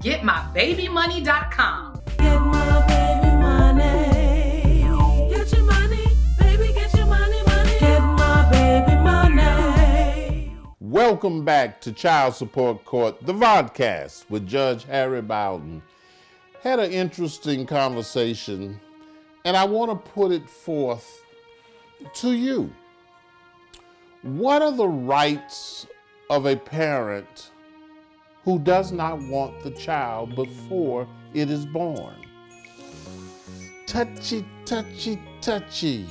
getmybabymoney.com. Get my baby money. Get your money, baby, get your money, money. Get my baby money. Welcome back to Child Support Court, the Vodcast with Judge Harry Bowden. Had an interesting conversation, and I want to put it forth to you. What are the rights of a parent who does not want the child before it is born? Touchy, touchy, touchy.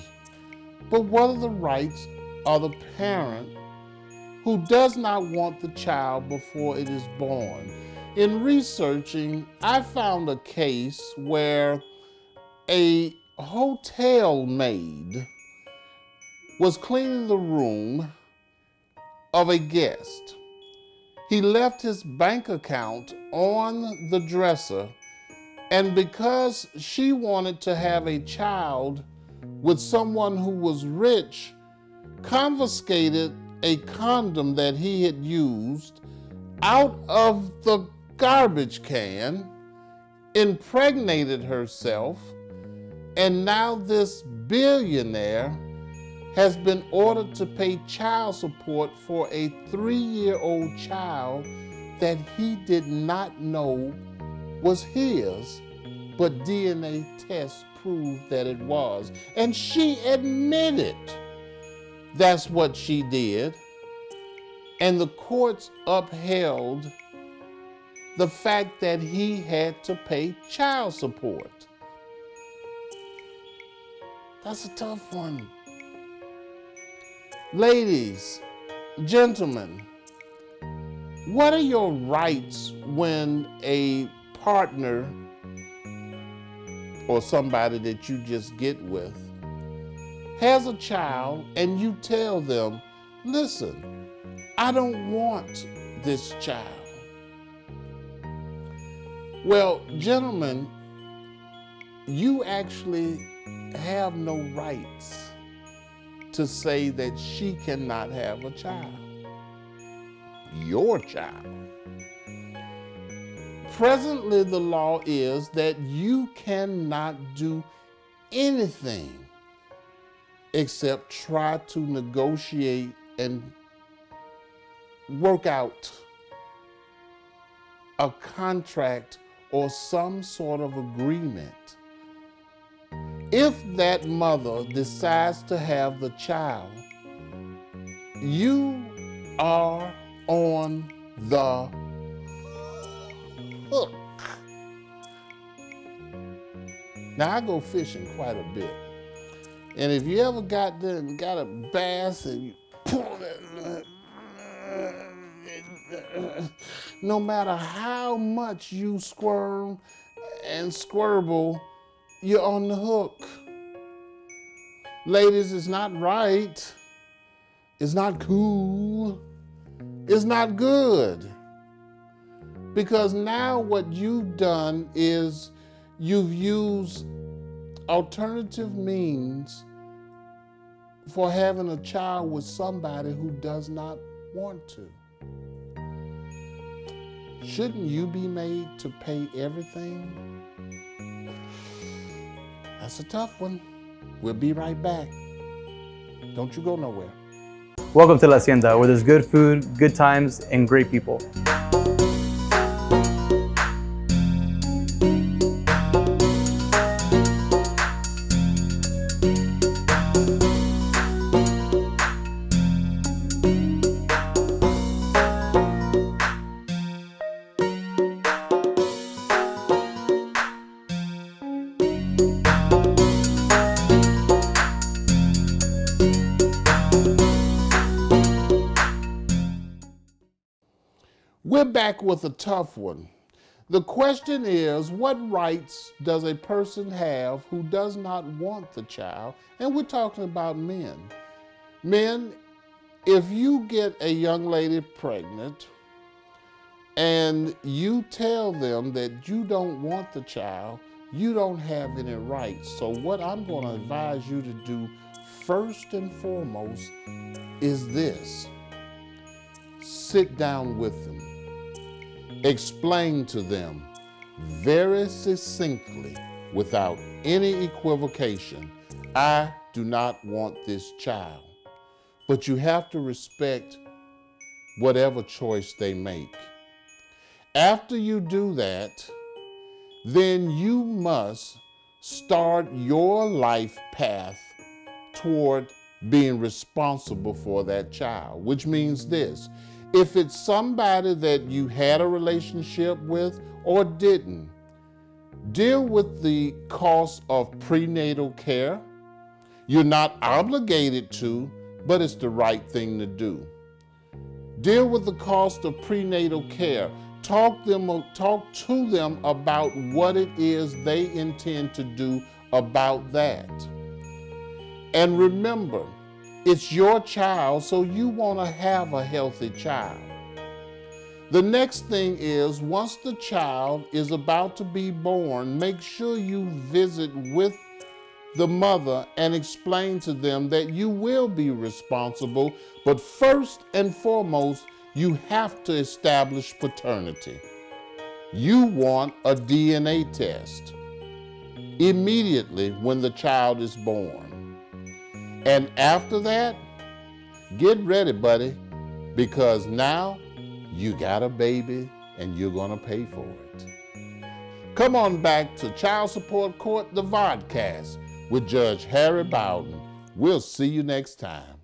But what are the rights of the parent who does not want the child before it is born? In researching, I found a case where a hotel maid was cleaning the room of a guest. He left his bank account on the dresser, and because she wanted to have a child with someone who was rich, confiscated a condom that he had used out of the garbage can, impregnated herself, and now this billionaire has been ordered to pay child support for a 3-year-old child that he did not know was his, but DNA tests proved that it was. And she admitted that's what she did. And the courts upheld the fact that he had to pay child support. That's a tough one. Ladies, gentlemen, what are your rights when a partner or somebody that you just get with has a child and you tell them, listen, I don't want this child? Well, gentlemen, you actually have no rights to say that she cannot have a child, your child. Presently, the law is that you cannot do anything except try to negotiate and work out a contract or some sort of agreement. If that mother decides to have the child, you are on the hook. Now, I go fishing quite a bit. And if you ever got a bass and you pull it, no matter how much you squirm and squirble, you're on the hook. Ladies, it's not right. It's not cool. It's not good. Because now what you've done is you've used alternative means for having a child with somebody who does not want to. Shouldn't you be made to pay everything? That's a tough one. We'll be right back. Don't you go nowhere. Welcome to La Hacienda, where there's good food, good times, and great people. We're back with a tough one. The question is, what rights does a person have who does not want the child? And we're talking about men. Men, if you get a young lady pregnant and you tell them that you don't want the child, you don't have any rights. So what I'm going to advise you to do first and foremost is this. Sit down with them. Explain to them very succinctly, without any equivocation, I do not want this child. But you have to respect whatever choice they make. After you do that, then you must start your life path toward being responsible for that child, which means this. If it's somebody that you had a relationship with or didn't, deal with the cost of prenatal care. You're not obligated to, but it's the right thing to do. Deal with the cost of prenatal care. Talk to them about what it is they intend to do about that. And remember, it's your child, so you want to have a healthy child. The next thing is, once the child is about to be born, make sure you visit with the mother and explain to them that you will be responsible, but first and foremost, you have to establish paternity. You want a DNA test immediately when the child is born. And after that, get ready, buddy, because now you got a baby and you're gonna pay for it. Come on back to Child Support Court, the Vodcast, with Judge Harry Bowden. We'll see you next time.